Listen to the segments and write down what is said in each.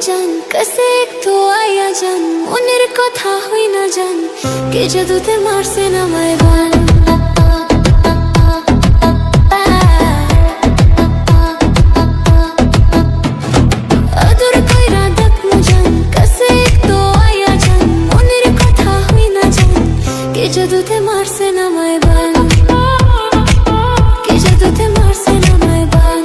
जान कैसे एक तो आया जान उन्हें कथा हुई ना जान के जदू ते मार से ना मैं बान जदू ते मार से ना मैं बान के जदू ते मार से ना मैं बान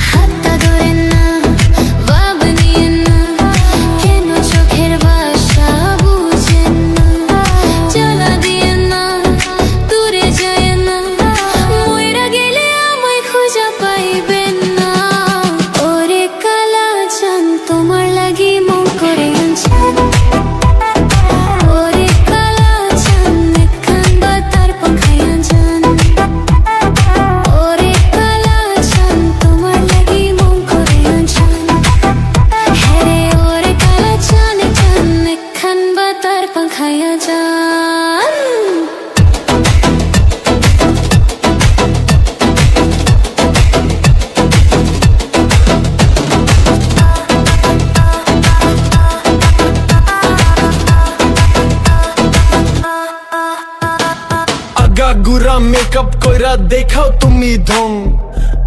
हात्ता धरे ना बाबनिए ना केन चोखेर भाषा बुझेन ना चला दिए ना दूरे जाए ना मइरा गेले आमाय खुঁজা पाइबेन ना ओरे काला जान तोमार लागि मन करे आनছি खाया जान আগা গুড়া মেকআপ কইরা দেখাও তুমি ঢং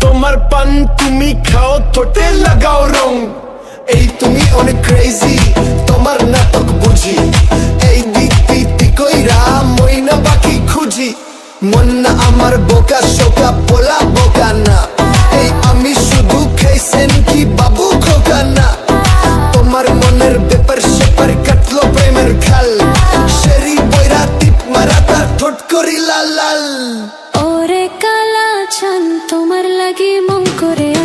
তোমার পান তুমি খাও ঠোঁটে লাগাও রং এই তুমি অনেক ক্রেজি তোমার নাটক বুঝি এই দিতি কইরা মইনা বাকি খুঁজি মন না আমার বোকা শোকা পোলা বোকা না এই আমি শুধু খাইছেন কি বাবু খোকা না তোমার মনের ব্যাপার সেপার কাটলো প্রেমের খাল শেরি বইরা টিপ মারা তার ঠোঁট করি লাল লাল ওরে কালা চান তোমার লাগি মন করে